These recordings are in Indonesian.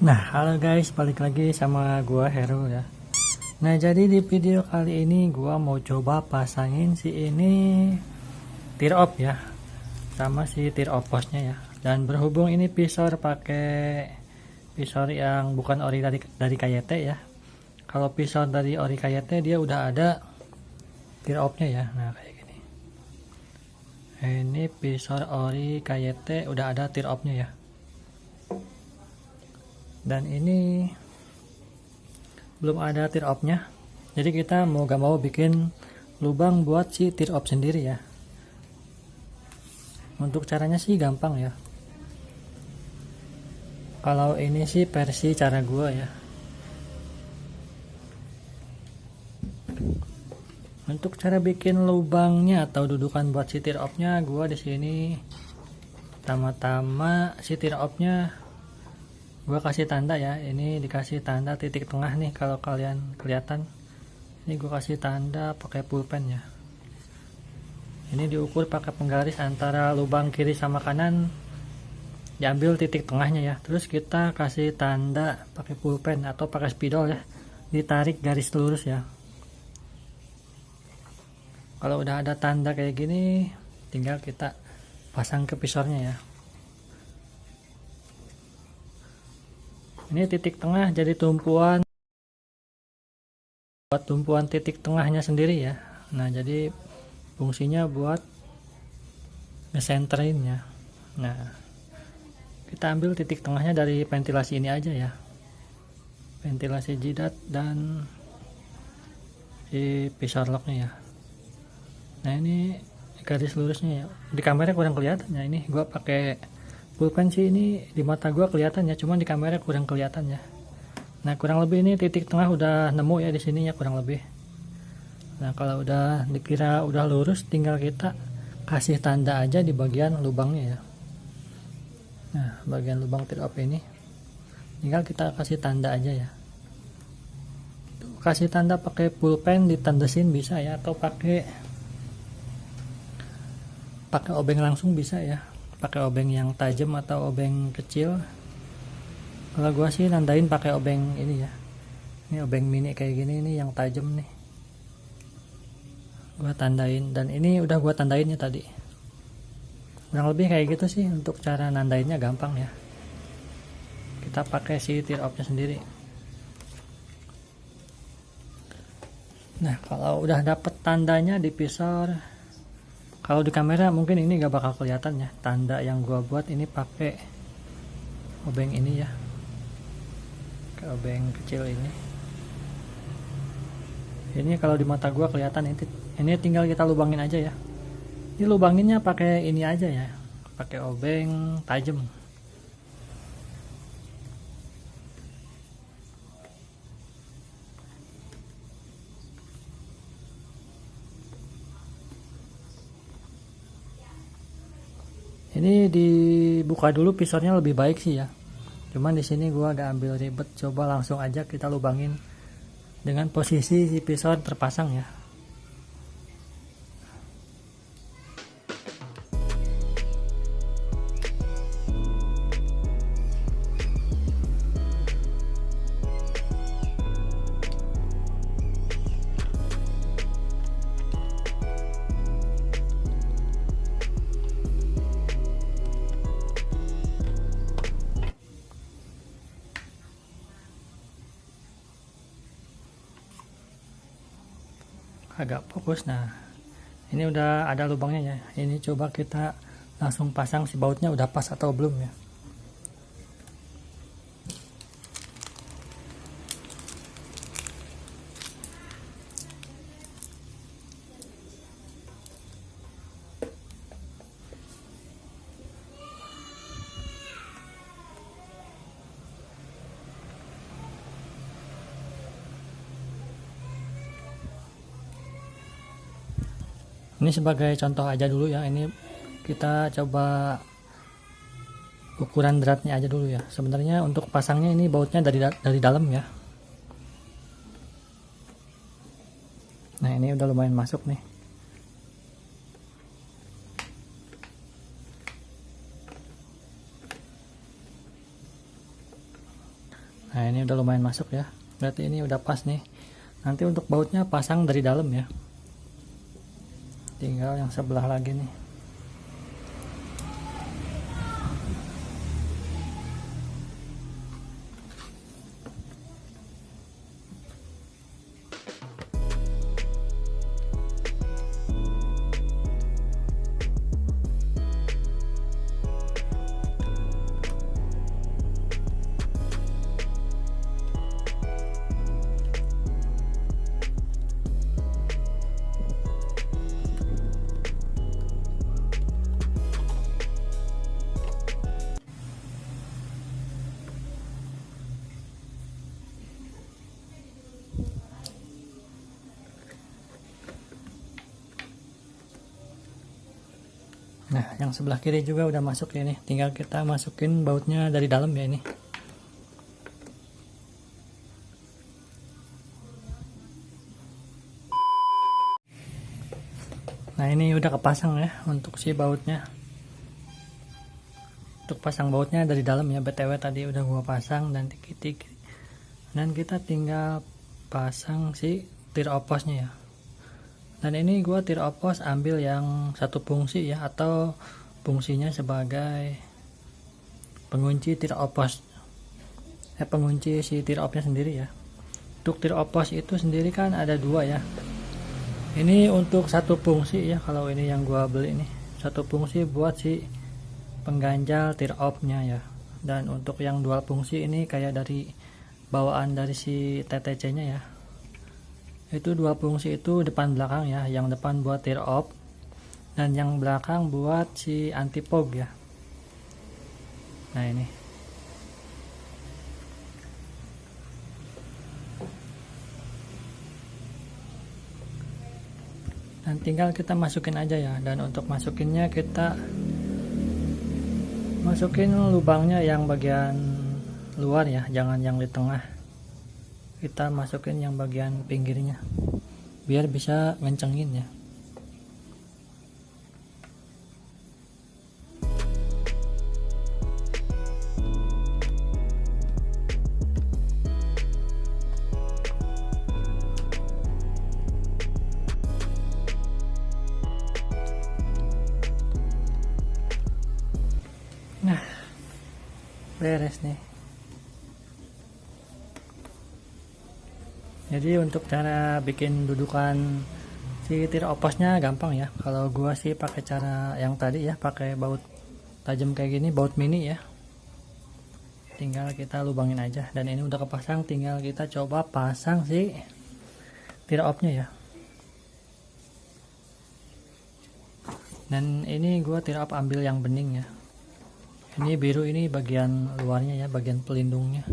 Nah, halo guys, balik lagi sama gua Hero ya. Nah, jadi di video kali ini gua mau coba pasangin si ini tear off ya, sama si tear off postnya ya. Dan berhubung ini visor pakai visor yang bukan ori dari KYT ya. Kalau visor dari ori KYT dia udah ada tear offnya ya. Nah, kayak gini. Ini visor ori KYT udah ada tear offnya ya. Dan ini belum ada tear off-nya, jadi kita mau gak mau bikin lubang buat si tear off sendiri ya. Untuk caranya sih gampang ya, kalau ini sih versi cara gua ya. Untuk cara bikin lubangnya atau dudukan buat si tear off-nya, gua di sini pertama-tama si tear off-nya gua kasih tanda ya. Ini dikasih tanda titik tengah nih, kalau kalian kelihatan. Ini gua kasih tanda pakai pulpen ya. Ini diukur pakai penggaris antara lubang kiri sama kanan, diambil titik tengahnya ya. Terus kita kasih tanda pakai pulpen atau pakai spidol ya, ditarik garis lurus ya. Kalau udah ada tanda kayak gini, tinggal kita pasang ke visornya ya. Ini titik tengah jadi tumpuan, buat tumpuan titik tengahnya sendiri ya. Nah, jadi fungsinya buat ngesenterin ya. Nah, kita ambil titik tengahnya dari ventilasi ini aja ya, ventilasi jidat dan si visor locknya ya. Nah, ini garis lurusnya ya, di kamera kurang kelihatan ya. Ini gua pakai pulpen sih, ini di mata gua kelihatan ya, cuman di kamera kurang kelihatan ya. Nah, kurang lebih ini titik tengah udah nemu ya di sini ya, kurang lebih. Nah, kalau udah dikira udah lurus, tinggal kita kasih tanda aja di bagian lubangnya ya. Nah, bagian lubang tear off ini tinggal kita kasih tanda aja ya. Kasih tanda pakai pulpen, ditandesin bisa ya, atau pakai obeng langsung bisa ya, pakai obeng yang tajam atau obeng kecil. Kalau gua sih nandain pakai obeng ini ya, ini obeng mini kayak gini, ini yang tajam nih gua tandain. Dan ini udah gua tandainnya tadi. Kurang lebih kayak gitu sih. Untuk cara nandainnya gampang ya, kita pakai si tear off nya sendiri. Nah, kalau udah dapet tandanya di visor, kalau di kamera mungkin ini gak bakal kelihatan ya, tanda yang gua buat ini pakai obeng ini ya, ke obeng kecil ini. Ini kalau di mata gua kelihatan. Ini tinggal kita lubangin aja ya. Ini lubanginnya pakai ini aja ya, pakai obeng tajam. Ini dibuka dulu visornya lebih baik sih ya. Cuman di sini gua agak ambil ribet, coba langsung aja kita lubangin dengan posisi si visor terpasang ya. Agak fokus. Nah, ini udah ada lubangnya ya. Ini coba kita langsung pasang si bautnya udah pas atau belum ya. Ini sebagai contoh aja dulu ya. Ini kita coba ukuran beratnya aja dulu ya. Sebenarnya untuk pasangnya ini bautnya dari dalam ya. Nah, ini udah lumayan masuk nih. Nah ini udah lumayan masuk ya, berarti ini udah pas nih. Nanti untuk bautnya pasang dari dalam ya, tinggal yang sebelah lagi nih. Nah yang sebelah kiri juga udah masuk ya, nih tinggal kita masukin bautnya dari dalam ya ini. Nah ini udah kepasang ya untuk si bautnya. Untuk pasang bautnya dari dalam ya, BTW tadi udah gua pasang dan tik-tik. Dan kita tinggal pasang si tir oposnya ya. Dan ini gua tir opos ambil yang satu fungsi ya, atau fungsinya sebagai pengunci tir opos. Pengunci si tir opnya sendiri ya. Untuk tir opos itu sendiri kan ada dua ya. Ini untuk satu fungsi ya, kalau ini yang gua beli nih. Satu fungsi buat si pengganjal tir opnya ya. Dan untuk yang dual fungsi ini kayak dari bawaan dari si TTC-nya ya. Itu dua fungsi itu depan belakang ya, yang depan buat tir op dan yang belakang buat si anti fog ya. Nah ini dan tinggal kita masukin aja ya. Dan untuk masukinnya kita masukin lubangnya yang bagian luar ya, jangan yang di tengah. Kita masukin yang bagian pinggirnya biar bisa ngencengin ya. Nah beres nih. Jadi untuk cara bikin dudukan si tir oposnya gampang ya. Kalau gua sih pakai cara yang tadi ya, pakai baut tajam kayak gini, baut mini ya. Tinggal kita lubangin aja. Dan ini udah kepasang, tinggal kita coba pasang si tir opnya ya. Dan ini gua tir op ambil yang bening ya. Ini biru, ini bagian luarnya ya, bagian pelindungnya.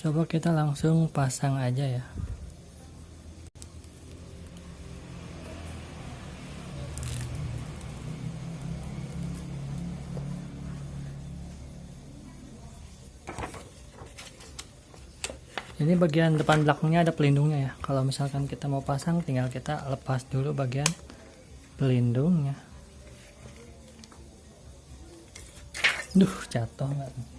Coba kita langsung pasang aja ya. Ini bagian depan belakangnya ada pelindungnya ya. Kalau misalkan kita mau pasang, tinggal kita lepas dulu bagian pelindungnya. Duh, jatuh nggak?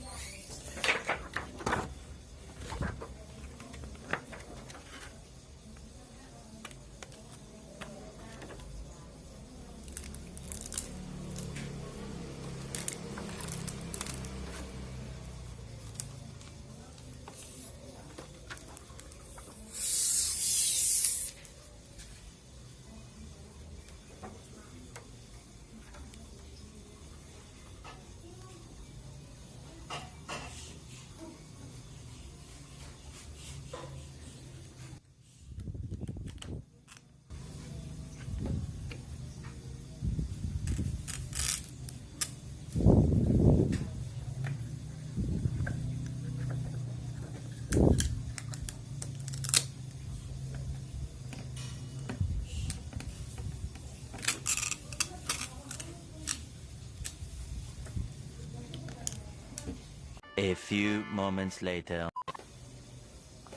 A few moments later.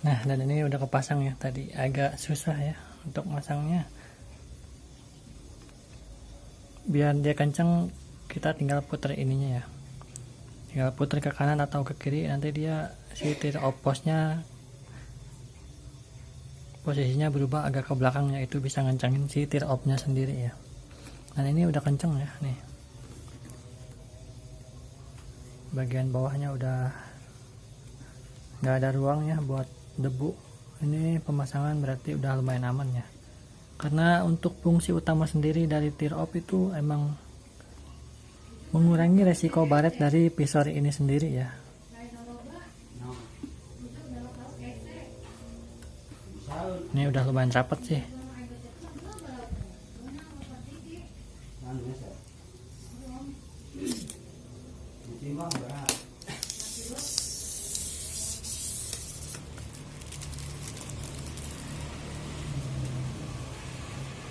Nah, dan ini udah kepasang ya. Tadi agak susah ya untuk masangnya. Biar dia kenceng, kita tinggal putar ininya ya. tinggal putar ke kanan atau ke kiri, nanti dia si tir op posnya posisinya berubah agak ke belakangnya, itu bisa ngencangin si tir opnya sendiri ya. Dan ini udah kenceng ya nih, bagian bawahnya udah nggak ada ruangnya buat debu. Ini pemasangan berarti udah lumayan aman ya, karena untuk fungsi utama sendiri dari tir op itu emang mengurangi resiko baret dari visor ini sendiri ya. Ini udah lumayan rapat sih.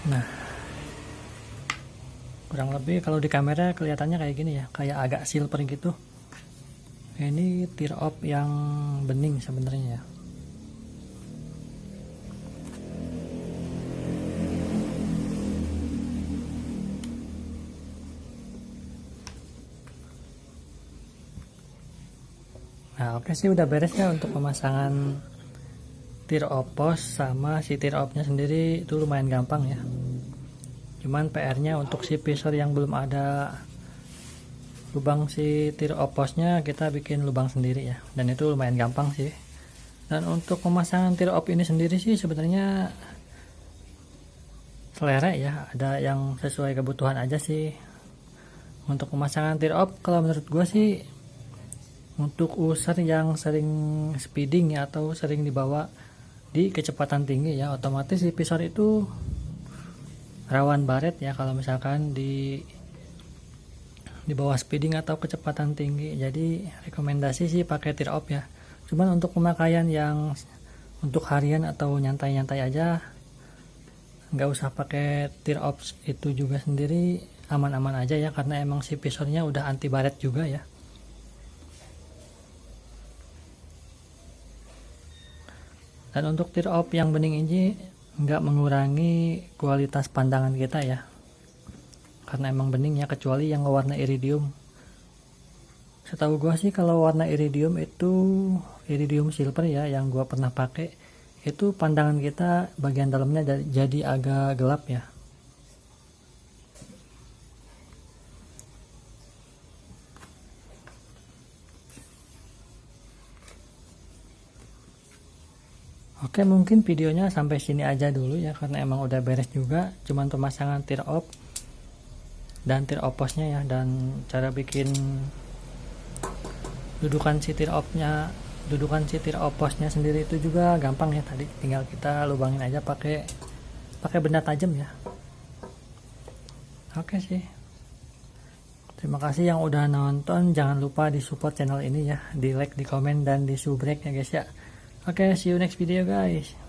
Nah, kurang lebih kalau di kamera kelihatannya kayak gini ya, kayak agak silver gitu. Ini tir op yang bening sebenarnya ya. Nah, oke sih, udah beres ya untuk pemasangan tir op pos sama si tir opnya sendiri, itu lumayan gampang ya. Cuman PR-nya untuk si visor yang belum ada lubang si tir op posnya, kita bikin lubang sendiri ya, dan itu lumayan gampang sih. Dan untuk pemasangan tir op ini sendiri sih sebenarnya selera ya, ada yang sesuai kebutuhan aja sih. Untuk pemasangan tir op kalau menurut gua sih, untuk user yang sering speeding ya, atau sering dibawa di kecepatan tinggi ya, otomatis si visor itu rawan baret ya kalau misalkan di bawah speeding atau kecepatan tinggi. Jadi rekomendasi sih pakai tir op ya. Cuman untuk pemakaian yang untuk harian atau nyantai-nyantai aja, nggak usah pakai tir op itu juga sendiri, aman-aman aja ya, karena emang si visornya udah anti baret juga ya. Dan untuk tir op yang bening ini nggak mengurangi kualitas pandangan kita ya, karena emang bening ya, kecuali yang warna iridium. Setahu gua sih kalau warna iridium itu iridium silver ya, yang gua pernah pakai, itu pandangan kita bagian dalamnya jadi agak gelap ya. Oke, mungkin videonya sampai sini aja dulu ya, karena emang udah beres juga, cuman pemasangan tir op dan tir op posnya ya, dan cara bikin dudukan si tir opnya, dudukan si tir op posnya sendiri itu juga gampang ya, tadi tinggal kita lubangin aja pakai benda tajam ya. Oke sih, terima kasih yang udah nonton, jangan lupa di support channel ini ya, di like, di komen, dan di subrek ya guys ya. Oke, see you next video guys.